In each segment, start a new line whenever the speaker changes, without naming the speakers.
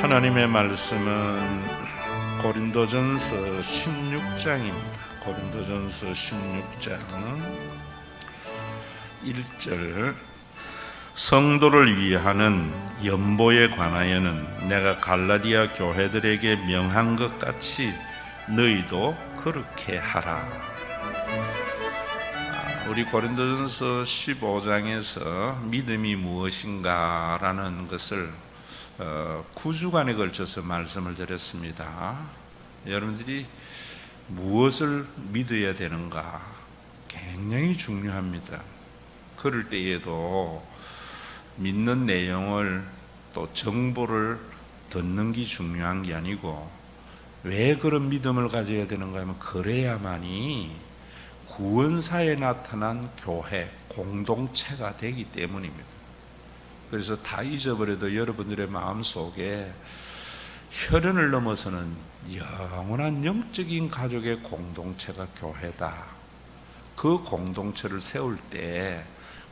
하나님의 말씀은 고린도전서 16장입니다. 고린도전서 16장 1절 성도를 위하는 연보에 관하여는 내가 갈라디아 교회들에게 명한 것 같이 너희도 그렇게 하라. 우리 고린도전서 15장에서 믿음이 무엇인가 라는 것을 9주간에 걸쳐서 말씀을 드렸습니다. 여러분들이 무엇을 믿어야 되는가 굉장히 중요합니다. 그럴 때에도 믿는 내용을 또 정보를 듣는 게 중요한 게 아니고 왜 그런 믿음을 가져야 되는가 하면 그래야만이 구원사에 나타난 교회, 공동체가 되기 때문입니다. 그래서 다 잊어버려도 여러분들의 마음속에 혈연을 넘어서는 영원한 영적인 가족의 공동체가 교회다. 그 공동체를 세울 때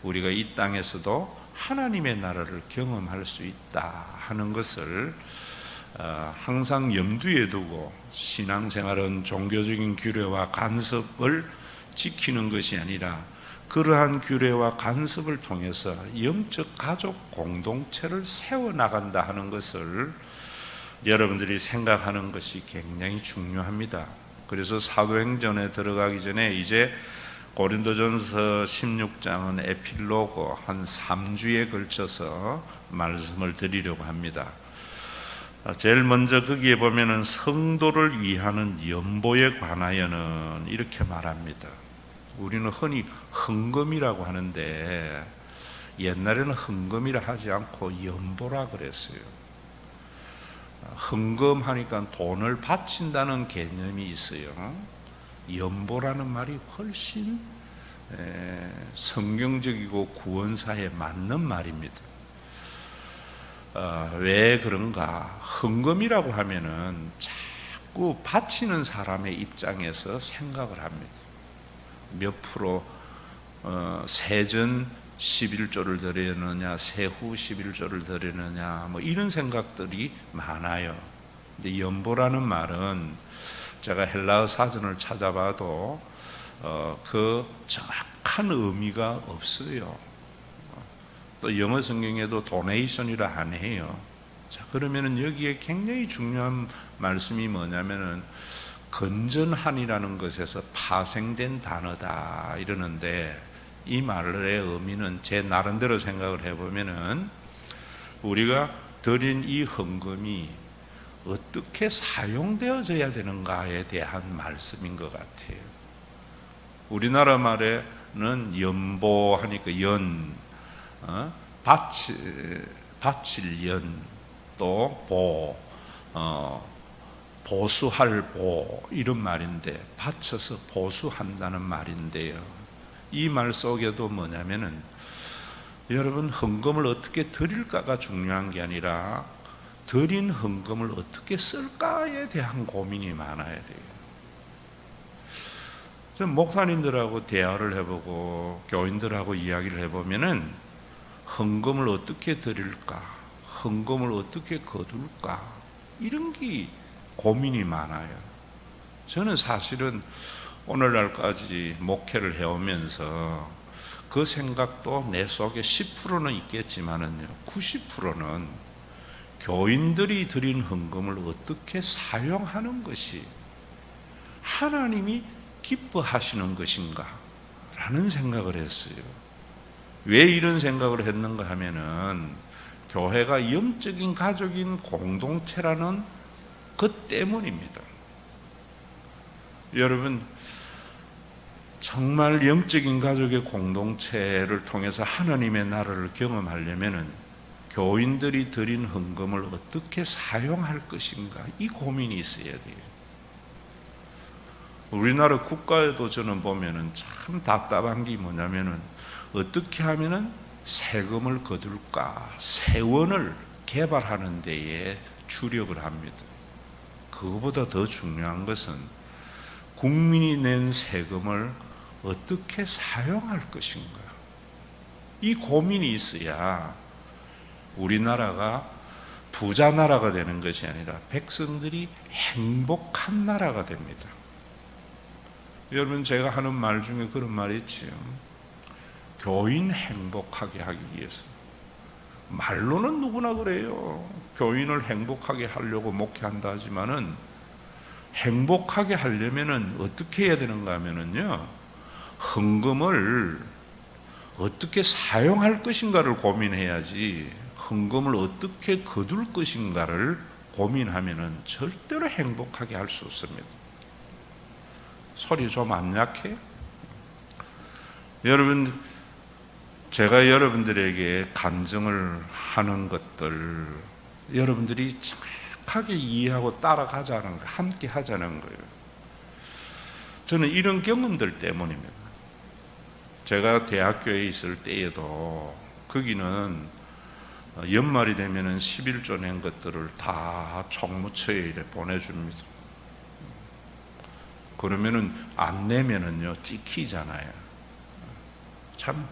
우리가 이 땅에서도 하나님의 나라를 경험할 수 있다 하는 것을 항상 염두에 두고 신앙생활은 종교적인 규례와 간섭을 지키는 것이 아니라 그러한 규례와 간섭을 통해서 영적 가족 공동체를 세워나간다 하는 것을 여러분들이 생각하는 것이 굉장히 중요합니다. 그래서 사도행전에 들어가기 전에 이제 고린도전서 16장은 에필로그 한 3주에 걸쳐서 말씀을 드리려고 합니다. 제일 먼저 거기에 보면은 성도를 위하는 연보에 관하여는 이렇게 말합니다. 우리는 흔히 헌금이라고 하는데 옛날에는 헌금이라 하지 않고 연보라 그랬어요. 헌금하니까 돈을 바친다는 개념이 있어요. 연보라는 말이 훨씬 성경적이고 구원사에 맞는 말입니다. 왜 그런가? 헌금이라고 하면은 자꾸 바치는 사람의 입장에서 생각을 합니다. 몇 프로 세전 11조를 드리느냐, 세후 11조를 드리느냐, 뭐 이런 생각들이 많아요. 근데 연보라는 말은 제가 헬라어 사전을 찾아봐도 그 정확한 의미가 없어요. 또 영어 성경에도 도네이션이라 안 해요. 자, 그러면은 여기에 굉장히 중요한 말씀이 뭐냐면은 건전한이라는 것에서 파생된 단어다 이러는데 이 말의 의미는 제 나름대로 생각을 해보면은 우리가 드린 이 헌금이 어떻게 사용되어져야 되는가에 대한 말씀인 것 같아요. 우리나라 말에는 연보하니까 바칠 연, 또 보수할 보 이런 말인데 바쳐서 보수한다는 말인데요. 이 말 속에도 뭐냐면은 여러분 헌금을 어떻게 드릴까가 중요한 게 아니라 드린 헌금을 어떻게 쓸까에 대한 고민이 많아야 돼요. 전 목사님들하고 대화를 해보고 교인들하고 이야기를 해보면은 헌금을 어떻게 드릴까, 헌금을 어떻게 거둘까 이런 게 고민이 많아요. 저는 사실은 오늘날까지 목회를 해오면서 그 생각도 내 속에 10%는 있겠지만은요, 90%는 교인들이 드린 헌금을 어떻게 사용하는 것이 하나님이 기뻐하시는 것인가 라는 생각을 했어요. 왜 이런 생각을 했는가 하면은 교회가 영적인 가족인 공동체라는 것 때문입니다. 여러분, 정말 영적인 가족의 공동체를 통해서 하나님의 나라를 경험하려면은 교인들이 드린 헌금을 어떻게 사용할 것인가 이 고민이 있어야 돼요. 우리나라 국가에도 저는 보면은 참 답답한 게 뭐냐면은 어떻게 하면은 세금을 거둘까, 세원을 개발하는 데에 주력을 합니다. 그거보다 더 중요한 것은 국민이 낸 세금을 어떻게 사용할 것인가. 이 고민이 있어야 우리나라가 부자 나라가 되는 것이 아니라 백성들이 행복한 나라가 됩니다. 여러분, 제가 하는 말 중에 그런 말이 있지요. 교인 행복하게 하기 위해서. 말로는 누구나 그래요. 교인을 행복하게 하려고 목회한다 하지만은 행복하게 하려면은 어떻게 해야 되는가 하면은요, 헌금을 어떻게 사용할 것인가를 고민해야지, 헌금을 어떻게 거둘 것인가를 고민하면은 절대로 행복하게 할 수 없습니다. 소리 좀 안 약해? 여러분, 제가 여러분들에게 간증을 하는 것들 여러분들이 정확하게 이해하고 따라가자는 거, 함께 하자는 거예요. 저는 이런 경험들 때문입니다. 제가 대학교에 있을 때에도 거기는 연말이 되면은 11조 낸 것들을 다 총무처에 이래 보내줍니다. 그러면은 안 내면은요 찍히잖아요. 참,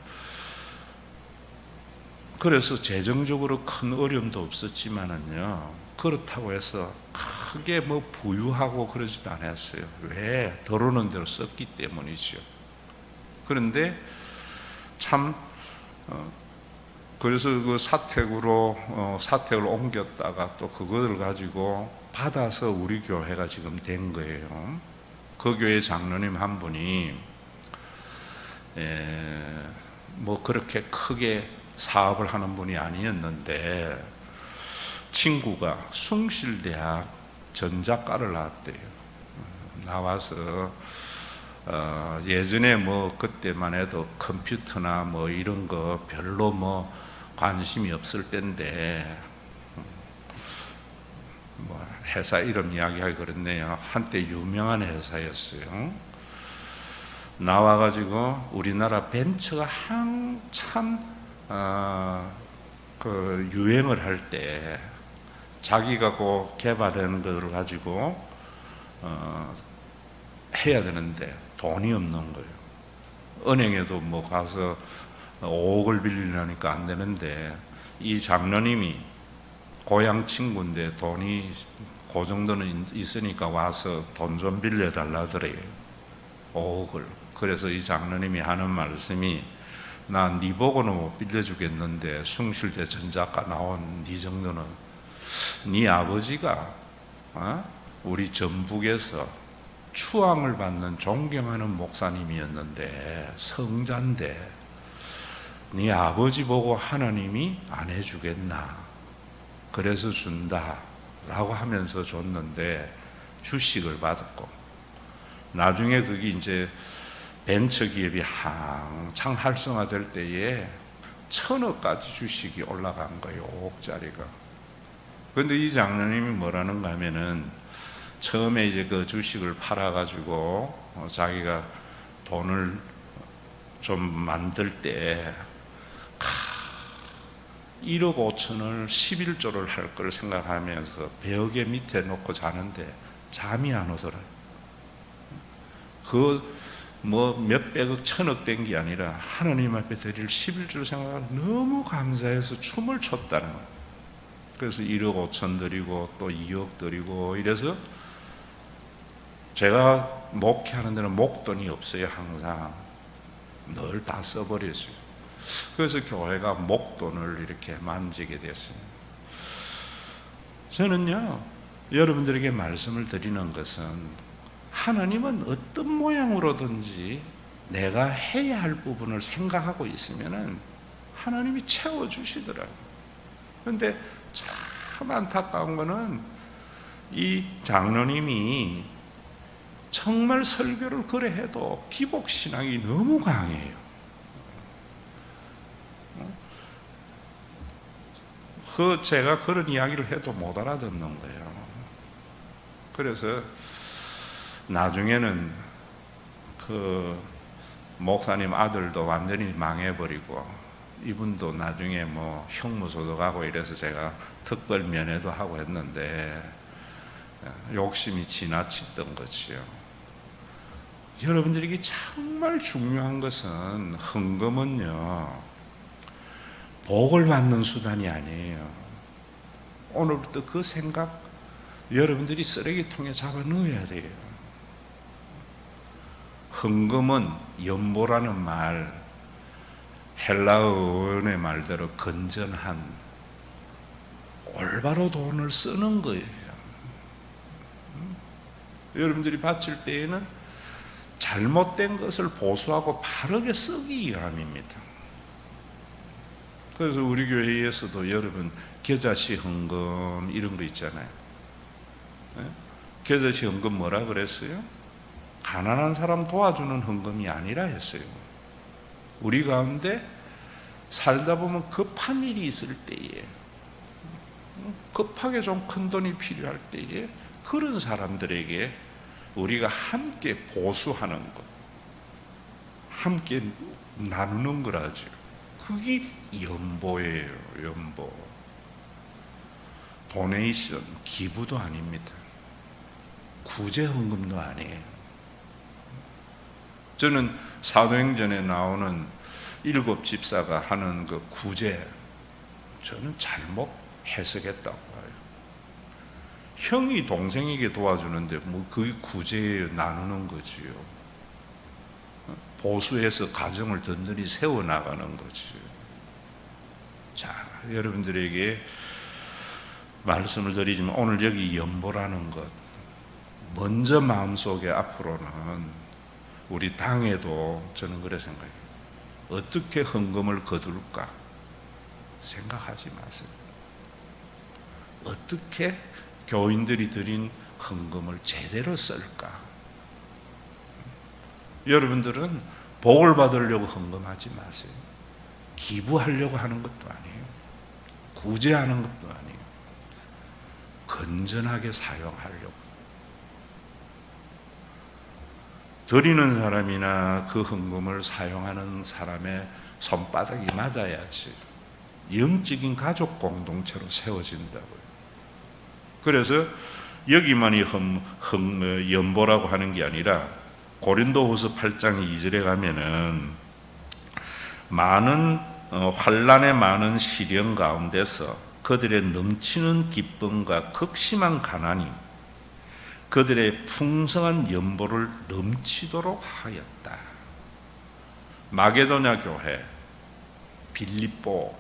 그래서 재정적으로 큰 어려움도 없었지만은요, 그렇다고 해서 크게 뭐 부유하고 그러지도 않았어요. 왜? 들어오는 대로 썼기 때문이죠. 그런데 참 그래서 그 사택을 옮겼다가 또 그거를 가지고 받아서 우리 교회가 지금 된 거예요. 그 교회 장로님 한 분이 뭐 그렇게 크게 사업을 하는 분이 아니었는데 친구가 숭실대학 전자과를 나왔대요. 나와서 예전에 뭐 그때만 해도 컴퓨터나 뭐 이런 거 별로 뭐 관심이 없을 때인데, 뭐 회사 이름 이야기하기 그렇네요. 한때 유명한 회사였어요. 나와가지고 우리나라 벤처가 한참 그 유행을 할 때 자기가 그 개발하는 걸 가지고 해야 되는데 돈이 없는 거예요. 은행에도 뭐 가서 5억을 빌리려니까 안 되는데, 이 장로님이 고향 친구인데 돈이 그 정도는 있으니까 와서 돈 좀 빌려달라더래요. 5억을. 그래서 이 장로님이 하는 말씀이, 나 네 보고는 못 빌려주겠는데 숭실대 전자과 나온 네 정도는, 네 아버지가 우리 전북에서 추앙을 받는 존경하는 목사님이었는데 성자인데 네 아버지 보고 하나님이 안 해주겠나, 그래서 준다 라고 하면서 줬는데 주식을 받았고, 나중에 그게 이제 벤처기업이 한창 활성화될 때에 1,000억까지 주식이 올라간 거예요. 5억짜리가. 그런데 이 장로님이 뭐라는가 하면은, 처음에 이제 그 주식을 팔아가지고 자기가 돈을 좀 만들 때 1억 5천을 11조를 할 걸 생각하면서 벽에 밑에 놓고 자는데 잠이 안 오더라. 그 뭐 몇백억, 1,000억 된 게 아니라 하나님 앞에 드릴 11조를 생각하고 너무 감사해서 춤을 췄다는 거예요. 그래서 1억 5천 드리고 또 2억 드리고 이래서, 제가 목회하는 데는 목돈이 없어요. 항상 늘 다 써버렸어요. 그래서 교회가 목돈을 이렇게 만지게 됐어요. 저는요, 여러분들에게 말씀을 드리는 것은, 하나님은 어떤 모양으로든지 내가 해야 할 부분을 생각하고 있으면은 하나님이 채워주시더라고요. 그런데 참 안타까운 거는, 이 장로님이 정말 설교를 그래 해도 기복신앙이 너무 강해요. 제가 그런 이야기를 해도 못 알아듣는 거예요. 그래서 나중에는 그 목사님 아들도 완전히 망해버리고, 이분도 나중에 뭐 형무소도 가고 이래서 제가 특별 면회도 하고 했는데 욕심이 지나치던 거지요. 여러분들에게 정말 중요한 것은, 헌금은요 복을 받는 수단이 아니에요. 오늘부터 그 생각 여러분들이 쓰레기통에 잡아 넣어야 돼요. 헌금은 연보라는 말, 헬라어의 말대로 건전한, 올바로 돈을 쓰는 거예요. 여러분들이 바칠 때에는 잘못된 것을 보수하고 바르게 쓰기 위함입니다. 그래서 우리 교회에서도 여러분 겨자씨 헌금 이런 거 있잖아요. 겨자씨 헌금 뭐라 그랬어요? 가난한 사람 도와주는 헌금이 아니라 했어요. 우리 가운데 살다 보면 급한 일이 있을 때에, 급하게 좀 큰 돈이 필요할 때에 그런 사람들에게 우리가 함께 보수하는 것, 함께 나누는 거라죠. 그게 연보예요. 연보. 도네이션, 기부도 아닙니다. 구제 헌금도 아니에요. 저는 사도행전에 나오는 7 집사가 하는 그 구제, 저는 잘못 해석했다고 봐요. 형이 동생에게 도와주는데 뭐 그게 구제에 나누는 거지요. 보수해서 가정을 든든히 세워나가는 거지. 자, 여러분들에게 말씀을 드리지만 오늘 여기 연보라는 것, 먼저 마음속에 앞으로는 우리 당에도 저는 그래 생각해요. 어떻게 헌금을 거둘까 생각하지 마세요. 어떻게 교인들이 드린 헌금을 제대로 쓸까? 여러분들은 복을 받으려고 헌금하지 마세요. 기부하려고 하는 것도 아니에요. 구제하는 것도 아니에요. 건전하게 사용하려고. 드리는 사람이나 그 헌금을 사용하는 사람의 손바닥이 맞아야지 영적인 가족 공동체로 세워진다고요. 그래서 여기만이 연보라고 하는 게 아니라 고린도후서 8장 2절에 가면은 많은 환난의 많은 시련 가운데서 그들의 넘치는 기쁨과 극심한 가난이 그들의 풍성한 연보를 넘치도록 하였다. 마게도냐 교회, 빌립보,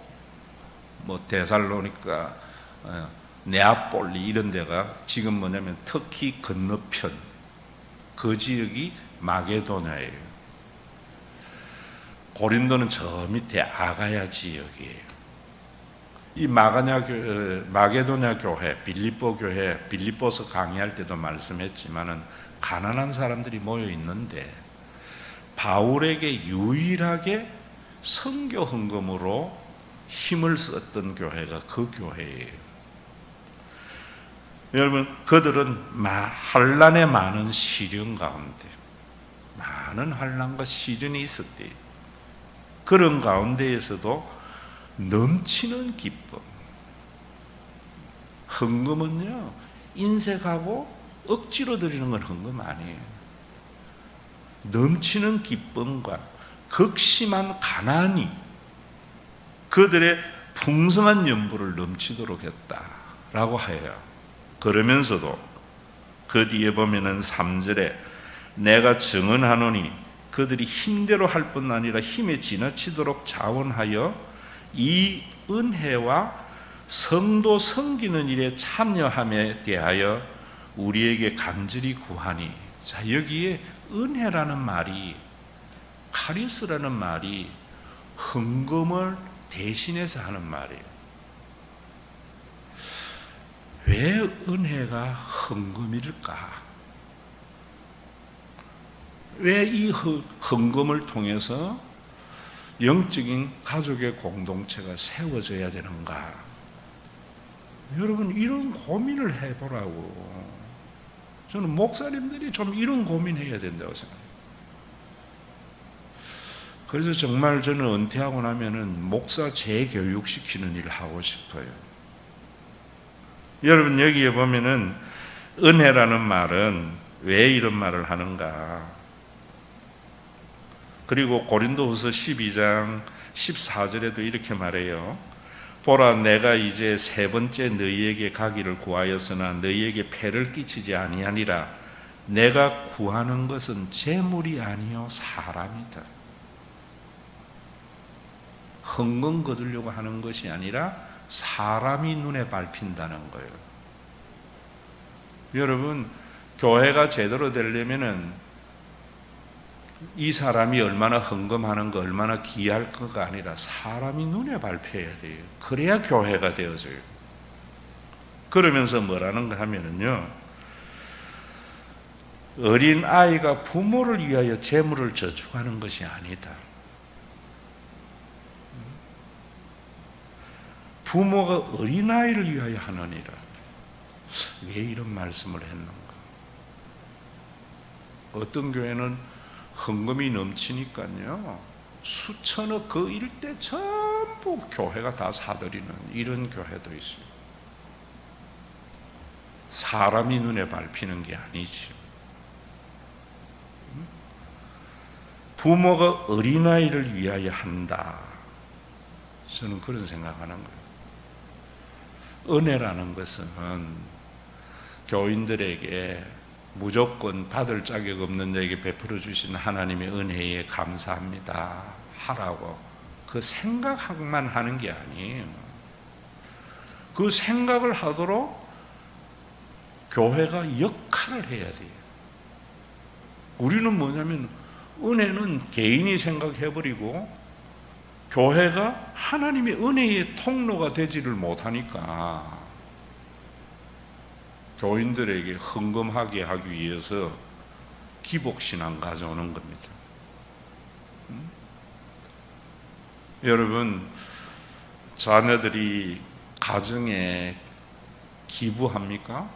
데살로니가, 네아폴리 이런 데가 지금 뭐냐면 터키 건너편 그 지역이 마게도냐예요. 고린도는 저 밑에 아가야 지역이에요. 이 마게도냐 교회, 빌립보 교회, 빌립보서 강의할 때도 말씀했지만은 가난한 사람들이 모여 있는데 바울에게 유일하게 선교 헌금으로 힘을 썼던 교회가 그 교회예요. 여러분, 그들은 환난의 많은 시련 가운데 많은 환난과 시련이 있었대요. 그런 가운데에서도 넘치는 기쁨. 헌금은요, 인색하고 억지로 드리는 건 헌금 아니에요. 넘치는 기쁨과 극심한 가난이 그들의 풍성한 연보를 넘치도록 했다라고 해요. 그러면서도 그 뒤에 보면은 3절에 내가 증언하노니 그들이 힘대로 할 뿐 아니라 힘에 지나치도록 자원하여 이 은혜와 성도 섬기는 일에 참여함에 대하여 우리에게 간절히 구하니. 자, 여기에 은혜라는 말이, 카리스라는 말이 헌금을 대신해서 하는 말이에요. 왜 은혜가 헌금일까? 왜 이 헌금을 통해서 영적인 가족의 공동체가 세워져야 되는가? 여러분, 이런 고민을 해보라고. 저는 목사님들이 좀 이런 고민해야 된다고 생각해요. 그래서 정말 저는 은퇴하고 나면은 목사 재교육시키는 일을 하고 싶어요. 여러분, 여기에 보면은 은혜라는 말은 왜 이런 말을 하는가? 그리고 고린도후서 12장 14절에도 이렇게 말해요. 보라, 내가 이제 세 번째 너희에게 가기를 구하였으나 너희에게 폐를 끼치지 아니하니라. 내가 구하는 것은 재물이 아니요 사람이다. 흥금 거두려고 하는 것이 아니라 사람이 눈에 밟힌다는 거예요. 여러분, 교회가 제대로 되려면은 이 사람이 얼마나 헌금하는 거, 얼마나 기할 거가 아니라 사람이 눈에 밟혀야 돼요. 그래야 교회가 되어져요. 그러면서 뭐라는 거 하면은요, 어린 아이가 부모를 위하여 재물을 저축하는 것이 아니다. 부모가 어린 아이를 위하여 하느니라. 왜 이런 말씀을 했는가? 어떤 교회는 헌금이 넘치니까요, 수천억 그 일대 전부 교회가 다 사들이는 이런 교회도 있어요. 사람이 눈에 밟히는 게 아니지. 부모가 어린아이를 위하여 한다. 저는 그런 생각하는 거예요. 은혜라는 것은 교인들에게 무조건 받을 자격 없는 자에게 베풀어 주신 하나님의 은혜에 감사합니다 하라고 그 생각만 하는 게 아니에요. 그 생각을 하도록 교회가 역할을 해야 돼요. 우리는 뭐냐면 은혜는 개인이 생각해버리고 교회가 하나님의 은혜의 통로가 되지를 못하니까 교인들에게 헌금하게 하기 위해서 기복신앙 가져오는 겁니다. 여러분, 자녀들이 가정에 기부합니까?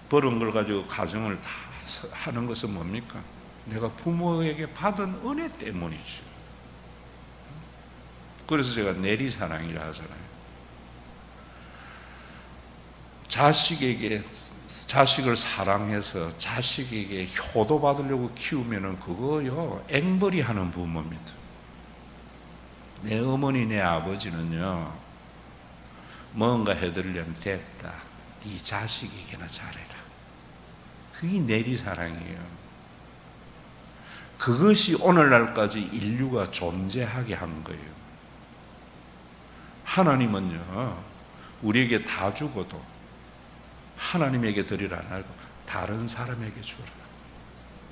벌은 걸 가지고 가정을 다 하는 것은 뭡니까? 내가 부모에게 받은 은혜 때문이죠. 그래서 제가 내리사랑이라 하잖아요. 자식을 사랑해서 자식에게 효도받으려고 키우면은 그거요, 앵벌이 하는 부모입니다. 내 어머니, 내 아버지는요, 뭔가 해드리려면 됐다. 네 자식에게나 잘해라. 그게 내리사랑이에요. 그것이 오늘날까지 인류가 존재하게 한 거예요. 하나님은요, 우리에게 다 주고도 하나님에게 드리라 안 하고 다른 사람에게 주라.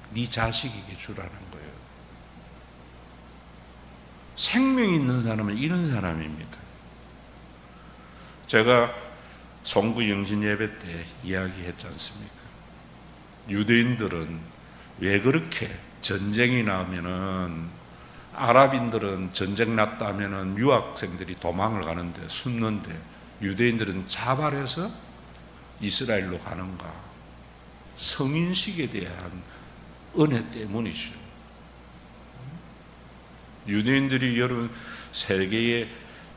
네 자식에게 주라는 거예요. 생명 있는 사람은 이런 사람입니다. 제가 송구 영신 예배 때 이야기했지 않습니까? 유대인들은 왜 그렇게 전쟁이 나면은, 아랍인들은 전쟁 났다 하면은 유학생들이 도망을 가는데, 숨는데, 유대인들은 자발해서 이스라엘로 가는가? 성인식에 대한 은혜 때문이죠. 유대인들이 여러분 세계의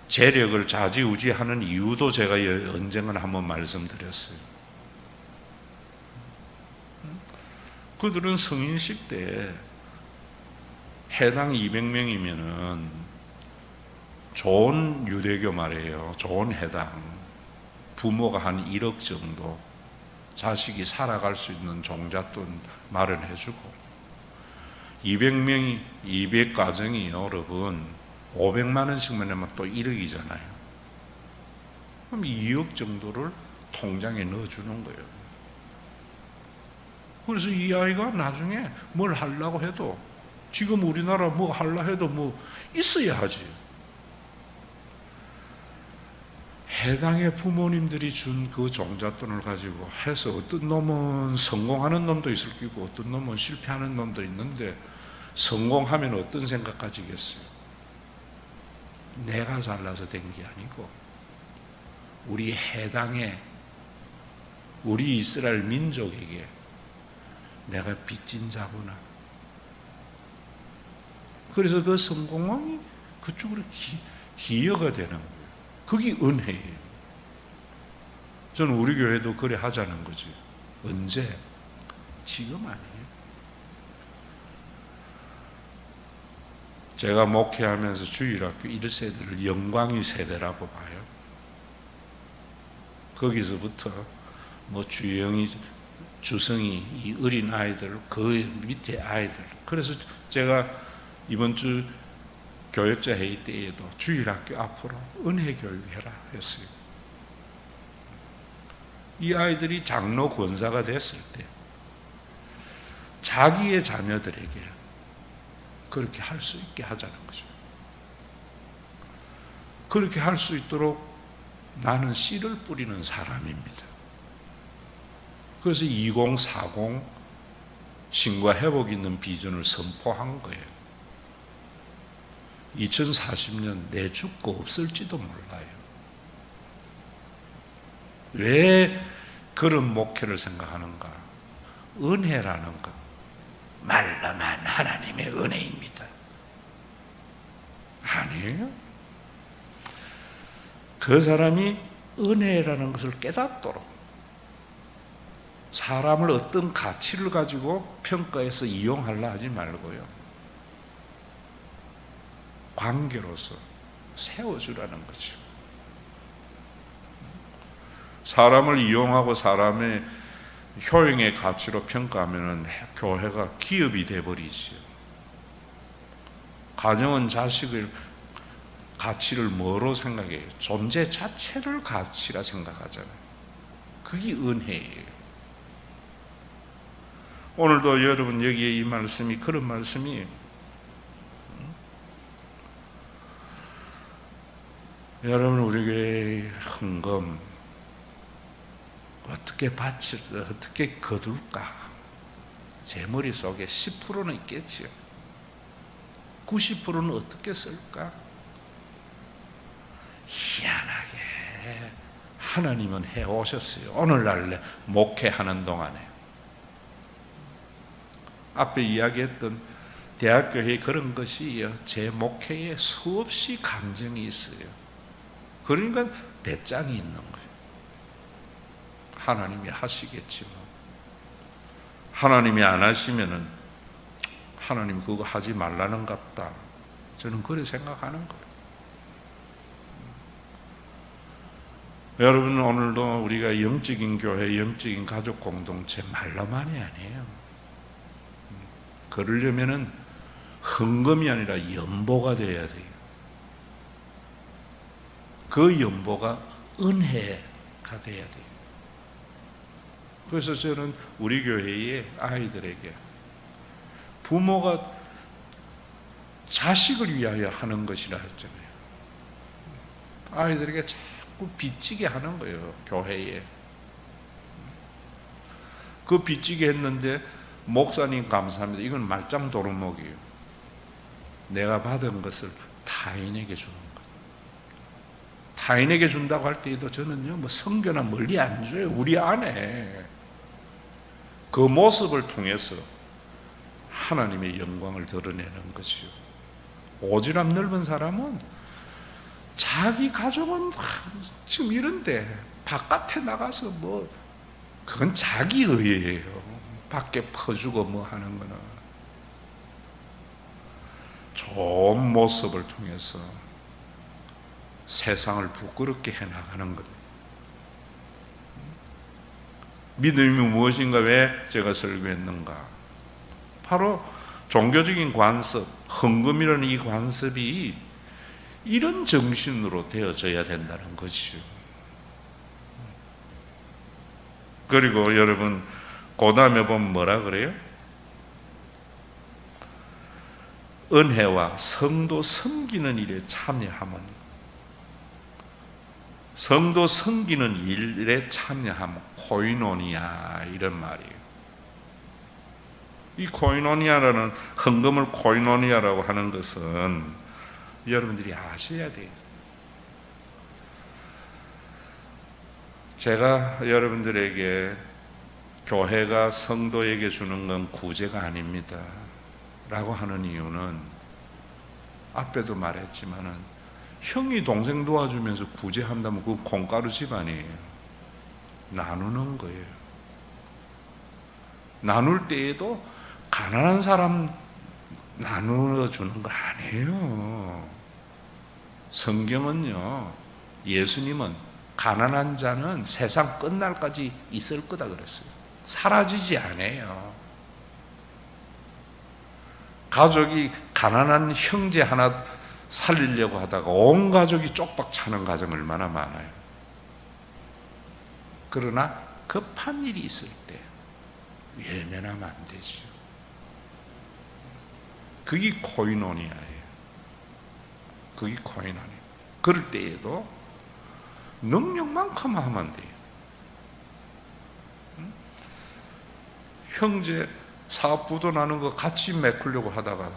재력을 좌지우지하는 이유도 제가 언젠가 한번 말씀드렸어요. 그들은 성인식 때 해당 200명이면은 좋은 유대교 말이에요. 좋은 해당. 부모가 한 1억 정도 자식이 살아갈 수 있는 종잣돈 마련해주고, 200명이 200가정이 여러분 500만 원씩만 내면 또 1억이잖아요. 그럼 2억 정도를 통장에 넣어주는 거예요. 그래서 이 아이가 나중에 뭘 하려고 해도, 지금 우리나라 뭐 하려고 해도 뭐 있어야 하지. 해당의 부모님들이 준 그 종잣돈을 가지고 해서 어떤 놈은 성공하는 놈도 있을 거고 어떤 놈은 실패하는 놈도 있는데, 성공하면 어떤 생각 가지겠어요? 내가 잘나서 된 게 아니고 우리 해당의, 우리 이스라엘 민족에게 내가 빚진 자구나. 그래서 그 성공이 그쪽으로 기여가 되는 거예요. 그게 은혜예요. 저는 우리 교회도 그래 하자는 거지. 언제? 지금 아니에요. 제가 목회하면서 주일학교 1세대를 영광의 세대라고 봐요. 거기서부터 뭐 주영이, 주성이, 이 어린 아이들, 그 밑에 아이들. 그래서 제가 이번 주 교역자 회의 때에도 주일학교 앞으로 은혜 교육해라 했어요. 이 아이들이 장로 권사가 됐을 때 자기의 자녀들에게 그렇게 할 수 있게 하자는 거죠. 그렇게 할 수 있도록 나는 씨를 뿌리는 사람입니다. 그래서 2040 신과 회복 있는 비전을 선포한 거예요. 2040년 내 죽고 없을지도 몰라요. 왜 그런 목회를 생각하는가? 은혜라는 것, 말로만 하나님의 은혜입니다. 아니에요. 그 사람이 은혜라는 것을 깨닫도록 사람을 어떤 가치를 가지고 평가해서 이용하려 하지 말고요, 관계로서 세워주라는 거죠. 사람을 이용하고 사람의 효용의 가치로 평가하면 교회가 기업이 돼버리죠. 가정은 자식을 가치를 뭐로 생각해요? 존재 자체를 가치라 생각하잖아요. 그게 은혜예요. 오늘도 여러분 여기에 이 말씀이 그런 말씀이에요. 여러분 우리 교회의 헌금 어떻게 바칠, 어떻게 거둘까? 제 머릿속에 10%는 있겠지요. 90%는 어떻게 쓸까? 희한하게 하나님은 해오셨어요. 오늘날 목회하는 동안에. 앞에 이야기했던 대학교에 그런 것이 제 목회에 수없이 감정이 있어요. 그러니까 배짱이 있는 거예요. 하나님이 하시겠지 뭐. 하나님이 안 하시면은 하나님 그거 하지 말라는 같다. 저는 그렇게 생각하는 거예요. 여러분 오늘도 우리가 영적인 교회, 영적인 가족 공동체 말로만이 아니에요. 그러려면은 헌금이 아니라 연보가 되어야 돼요. 그 연보가 은혜가 되어야 돼요. 그래서 저는 우리 교회의 아이들에게 부모가 자식을 위하여 하는 것이라 했잖아요. 아이들에게 자꾸 빚지게 하는 거예요. 교회에. 그 빚지게 했는데 목사님 감사합니다. 이건 말짱 도루묵이에요. 내가 받은 것을 타인에게 주는 것. 타인에게 준다고 할 때에도 저는요, 뭐 성교나 멀리 안 줘요. 우리 안에 그 모습을 통해서 하나님의 영광을 드러내는 것이요. 오지랖 넓은 사람은 자기 가족은 지금 이런데 바깥에 나가서 뭐 그건 자기 의예요. 밖에 퍼주고 뭐 하는 거는 좋은 모습을 통해서 세상을 부끄럽게 해나가는 것. 믿음이 무엇인가? 왜 제가 설교했는가? 바로 종교적인 관습, 헌금이라는 이 관습이 이런 정신으로 되어져야 된다는 것이죠. 그리고 여러분 그 다음에 보면 뭐라 그래요? 은혜와 성도 섬기는 일에 참여함은, 성도 섬기는 일에 참여함, 코이노니아 이런 말이에요. 이 코이노니아라는, 헌금을 코이노니아라고 하는 것은 여러분들이 아셔야 돼요. 제가 여러분들에게 교회가 성도에게 주는 건 구제가 아닙니다 라고 하는 이유는, 앞에도 말했지만은 형이 동생 도와주면서 구제한다면 그거 콩가루 집안이에요. 나누는 거예요. 나눌 때에도 가난한 사람 나누어 주는 거 아니에요. 성경은요, 예수님은 가난한 자는 세상 끝날까지 있을 거다 그랬어요. 사라지지 않아요. 가족이 가난한 형제 하나 살리려고 하다가 온 가족이 쪽박 차는 가정 얼마나 많아요. 그러나 급한 일이 있을 때 외면하면 안 되죠. 그게 코이노니아예요. 그게 코이노니아. 그럴 때에도 능력만큼 하면 돼요. 형제 사업 부도나는 거 같이 메꾸려고 하다가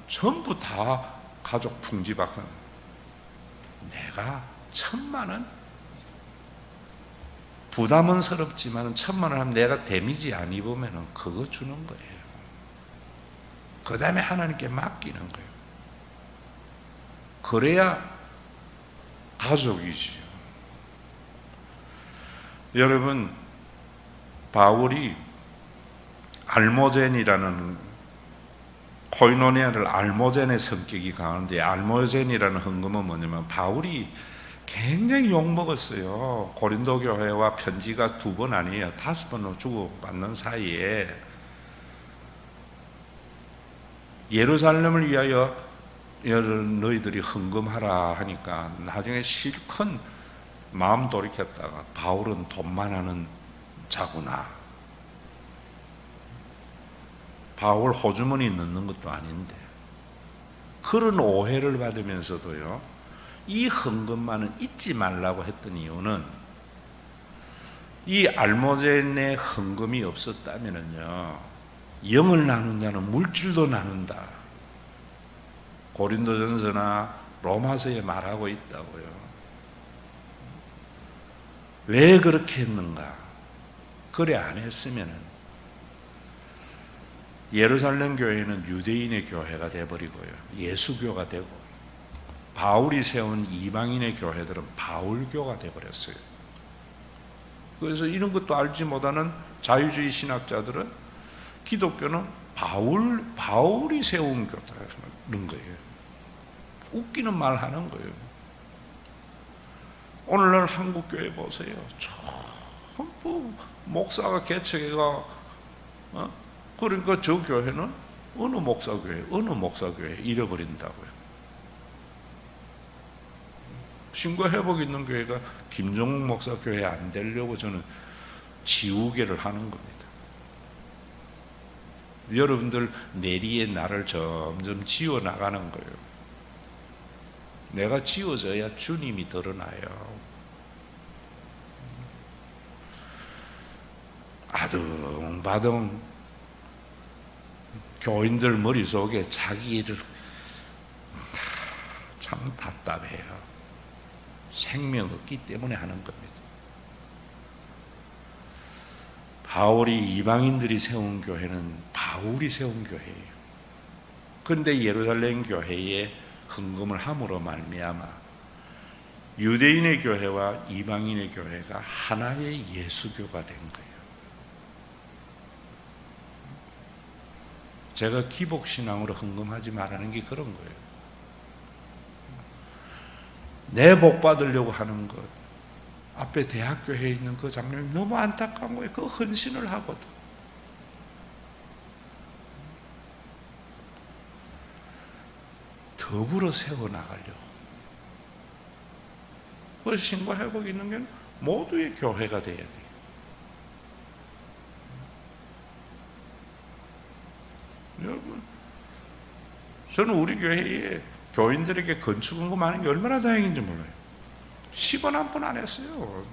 전부 다 가족 풍지박산. 내가 1,000만 원 부담은 스럽지만 1,000만 원 하면 내가 데미지 안 입으면 그거 주는 거예요. 그 다음에 하나님께 맡기는 거예요. 그래야 가족이지요. 여러분, 바울이 알모젠이라는, 코이노니아를 알모젠의 성격이 강한데, 알모젠이라는 헌금은 뭐냐면 바울이 굉장히 욕먹었어요. 고린도 교회와 편지가 2번 아니에요. 5번으로 주고받는 사이에 예루살렘을 위하여 너희들이 헌금하라 하니까 나중에 실컷 마음 돌이켰다가 바울은 돈만 하는 자구나. 바울 호주머니 넣는 것도 아닌데 그런 오해를 받으면서도요, 이 헌금만은 잊지 말라고 했던 이유는 이 알모젠의 헌금이 없었다면요, 영을 나눈다는 물질도 나눈다. 고린도전서나 로마서에 말하고 있다고요. 왜 그렇게 했는가? 그래 안 했으면은 예루살렘 교회는 유대인의 교회가 되어버리고요, 예수교가 되고, 바울이 세운 이방인의 교회들은 바울교가 되어버렸어요. 그래서 이런 것도 알지 못하는 자유주의 신학자들은 기독교는 바울이 세운 교다는 거예요. 웃기는 말 하는 거예요. 오늘날 한국교회 보세요. 전부 목사가 개척해가, 그러니까 저 교회는 어느 목사교회 잃어버린다고요. 신과회복 있는 교회가 김종욱 목사 교회 안 되려고 저는 지우개를 하는 겁니다. 여러분들 내리의 나를 점점 지워 나가는 거예요. 내가 지워져야 주님이 드러나요. 아둥바둥 교인들 머릿속에 자기 일을 참 답답해요. 생명 없기 때문에 하는 겁니다. 바울이 이방인들이 세운 교회는 바울이 세운 교회예요. 그런데 예루살렘 교회에 헌금을 함으로 말미암아 유대인의 교회와 이방인의 교회가 하나의 예수교가 된 거예요. 제가 기복신앙으로 헌금하지 말라는 게 그런 거예요. 내 복 받으려고 하는 것, 앞에 대학교에 있는 그 장면이 너무 안타까운 거예요. 그 헌신을 하거든. 더불어 세워나가려고. 그래서 신과 회복이 있는 게 모두의 교회가 돼야 돼요. 여러분, 저는 우리 교회에 교인들에게 건축 헌금 하는 게 얼마나 다행인지 몰라요. 10원 한 푼 안 했어요.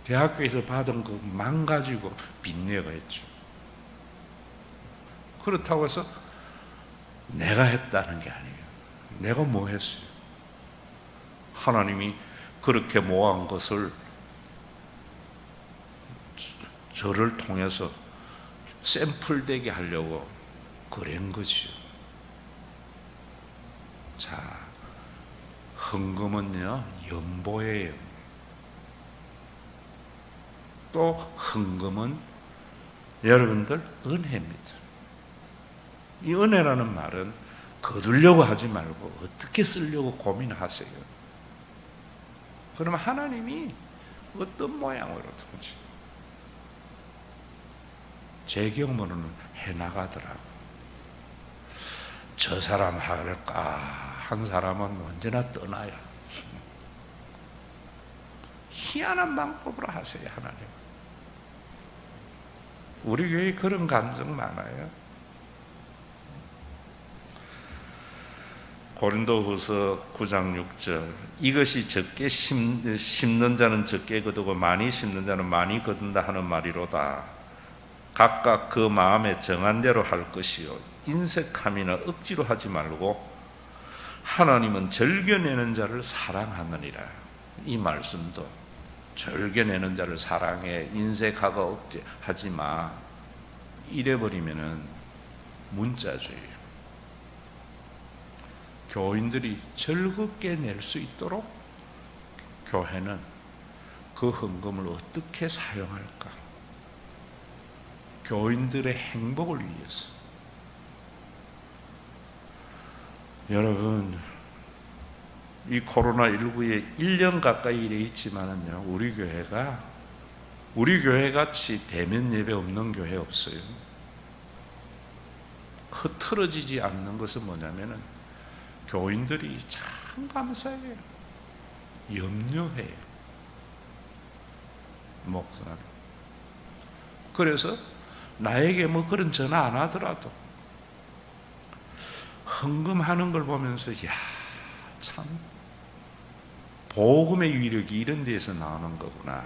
대학교에서 받은 것만 가지고 빚내가 했죠. 그렇다고 해서 내가 했다는 게 아니에요. 내가 뭐 했어요? 하나님이 그렇게 모아온 것을 저를 통해서 샘플되게 하려고 그런 거죠. 자, 헌금은요, 연보예요. 또 헌금은 여러분들 은혜입니다. 이 은혜라는 말은 거두려고 하지 말고 어떻게 쓰려고 고민하세요. 그러면 하나님이 어떤 모양으로든지 제 경우는 해나가더라고. 저 사람 할까 한 사람은 언제나 떠나요. 희한한 방법으로 하세요. 하나님. 우리 교회에 그런 감정 많아요. 고린도후서 9장 6절 이것이 적게 심는 자는 적게 거두고 많이 심는 자는 많이 거둔다 하는 말이로다. 각각 그 마음에 정한 대로 할 것이요 인색함이나 억지로 하지 말고 하나님은 절겨내는 자를 사랑하느니라. 이 말씀도 절겨내는 자를 사랑해. 인색하고 억지하지 마. 이래버리면은 문자주의. 교인들이 즐겁게 낼 수 있도록 교회는 그 헌금을 어떻게 사용할까? 교인들의 행복을 위해서. 여러분, 이 코로나19에 1년 가까이 일해 있지만은요, 우리 교회 같이 대면 예배 없는 교회 없어요. 흐트러지지 않는 것은 뭐냐면은 교인들이 참 감사해요. 염려해요. 목사님. 그래서 나에게 뭐 그런 전화 안 하더라도 헌금하는 걸 보면서 야, 참 복음의 위력이 이런 데서 나오는 거구나.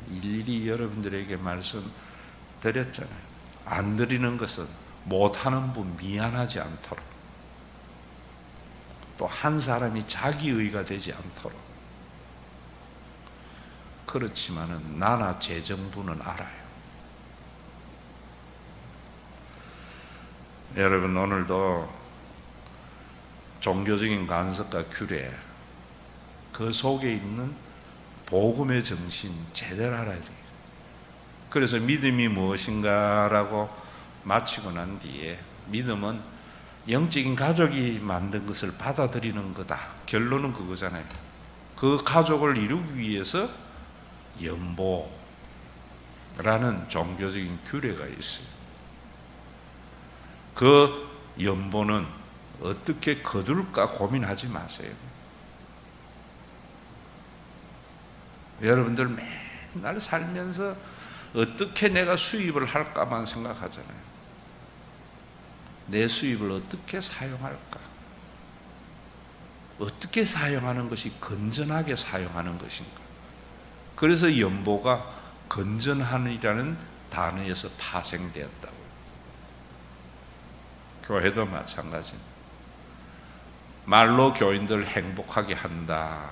일일이 여러분들에게 말씀드렸잖아요. 안 드리는 것은 못하는 분 미안하지 않도록, 또 한 사람이 자기의가 되지 않도록. 그렇지만은 나나 재정부는 알아요. 여러분, 오늘도 종교적인 간섭과 규례, 그 속에 있는 복음의 정신 제대로 알아야 돼요. 그래서 믿음이 무엇인가라고 마치고 난 뒤에, 믿음은 영적인 가족이 만든 것을 받아들이는 거다. 결론은 그거잖아요. 그 가족을 이루기 위해서 연보라는 종교적인 규례가 있어요. 그 연보는 어떻게 거둘까 고민하지 마세요. 여러분들 맨날 살면서 어떻게 내가 수입을 할까만 생각하잖아요. 내 수입을 어떻게 사용할까? 어떻게 사용하는 것이 건전하게 사용하는 것인가? 그래서 연보가 건전한이라는 단어에서 파생되었다고. 교회도 마찬가지입니다. 말로 교인들 행복하게 한다.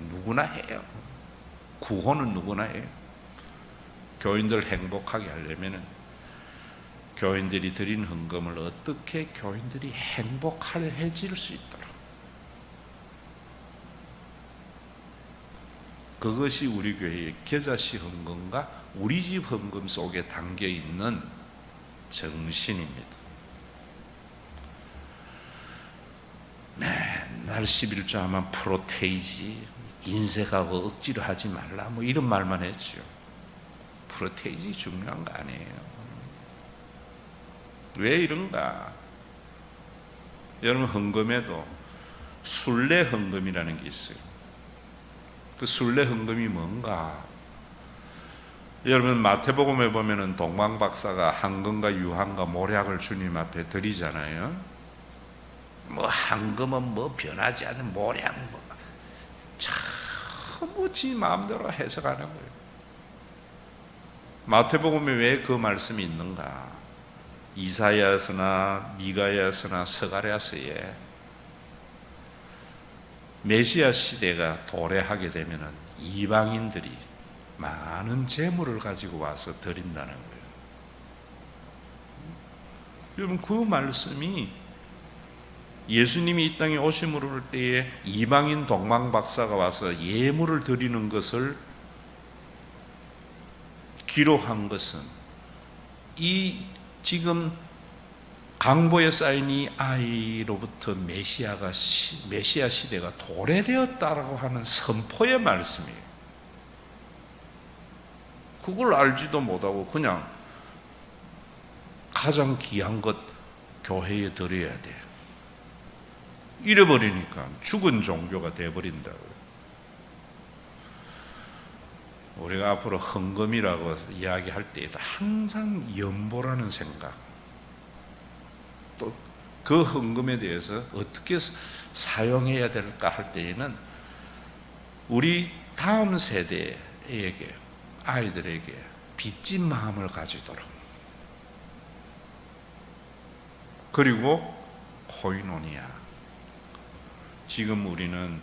누구나 해요. 구호는 누구나 해요. 교인들 행복하게 하려면은 교인들이 드린 헌금을 어떻게 교인들이 행복해질 수 있도록, 그것이 우리 교회의 겨자씨 헌금과 우리 집 헌금 속에 담겨 있는 정신입니다. 맨날 11조 하면 프로테이지, 인색하고 억지로 하지 말라, 뭐 이런 말만 했죠. 프로테이지 중요한 거 아니에요. 왜 이런가? 여러분, 헌금에도 순례 헌금이라는 게 있어요. 그 순례 헌금이 뭔가? 여러분, 마태복음에 보면은 동방박사가 한금과 유한과 모략을 주님 앞에 드리잖아요. 뭐 한금은 뭐 변하지 않는 모략, 뭐 참 지 마음대로 해석하는 거예요. 마태복음에 왜 그 말씀이 있는가? 이사야서나 미가야서나 스가랴서에 메시아 시대가 도래하게 되면은 이방인들이 많은 재물을 가지고 와서 드린다는 거예요. 여러분, 그 말씀이 예수님이 이 땅에 오심을 할 때에 이방인 동방박사가 와서 예물을 드리는 것을 기록한 것은 이 지금 강보에 쌓인 이 아이로부터 메시아 시대가 도래되었다라고 하는 선포의 말씀이에요. 그걸 알지도 못하고 그냥 가장 귀한 것 교회에 드려야 돼. 잃어버리니까 죽은 종교가 돼버린다고요. 우리가 앞으로 헌금이라고 이야기할 때에도 항상 연보라는 생각, 또 그 헌금에 대해서 어떻게 사용해야 될까 할 때에는 우리 다음 세대에게, 아이들에게 빚진 마음을 가지도록, 그리고 코이노니아, 지금 우리는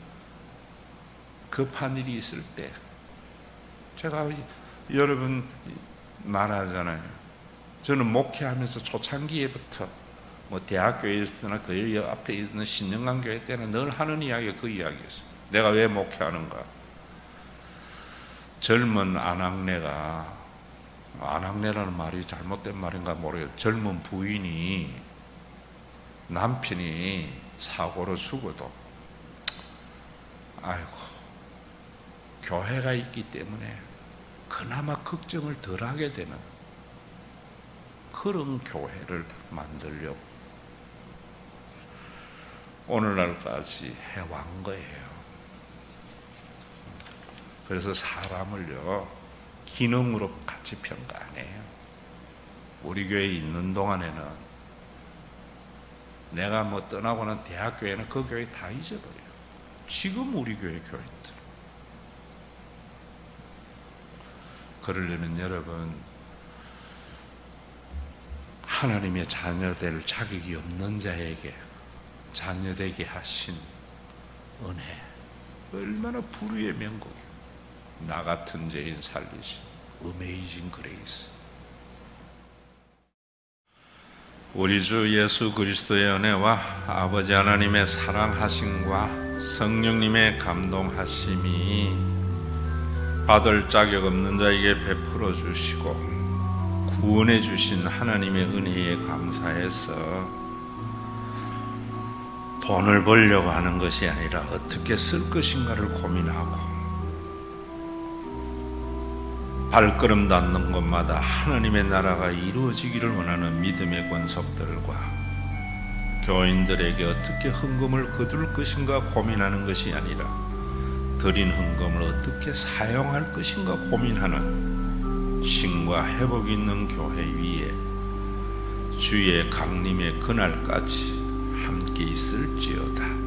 급한 일이 있을 때, 제가 여러분 말하잖아요. 저는 목회하면서 초창기에부터 뭐 대학교에 있으나 그 앞에 있는 신영강교회 때는 늘 하는 이야기가 그 이야기였어요. 내가 왜 목회하는가? 젊은 안학내라는 말이 잘못된 말인가 모르겠어요. 젊은 부인이 남편이 사고로 죽어도 아이고 교회가 있기 때문에 그나마 걱정을 덜하게 되는 그런 교회를 만들려고 오늘날까지 해왔던 거예요. 그래서 사람을요 기능으로 같이 평가 안 해요. 우리 교회에 있는 동안에는 내가 뭐 떠나고는 대학교에는 그 교회 다 잊어버려요. 지금 우리 교회 교회들 그러려면 여러분, 하나님의 자녀될 자격이 없는 자에게 자녀되게 하신 은혜, 얼마나 불의의 명곡이에요. 나 같은 죄인 살리신 어메이징 그레이스. 우리 주 예수 그리스도의 은혜와 아버지 하나님의 사랑하심과 성령님의 감동하심이 받을 자격 없는 자에게 베풀어 주시고 구원해 주신 하나님의 은혜에 감사해서 돈을 벌려고 하는 것이 아니라 어떻게 쓸 것인가를 고민하고 발걸음 닿는 곳마다 하나님의 나라가 이루어지기를 원하는 믿음의 권속들과 교인들에게 어떻게 헌금을 거둘 것인가 고민하는 것이 아니라 드린 헌금을 어떻게 사용할 것인가 고민하는 신과 회복이 있는 교회 위에 주의 강림의 그날까지 함께 있을지어다.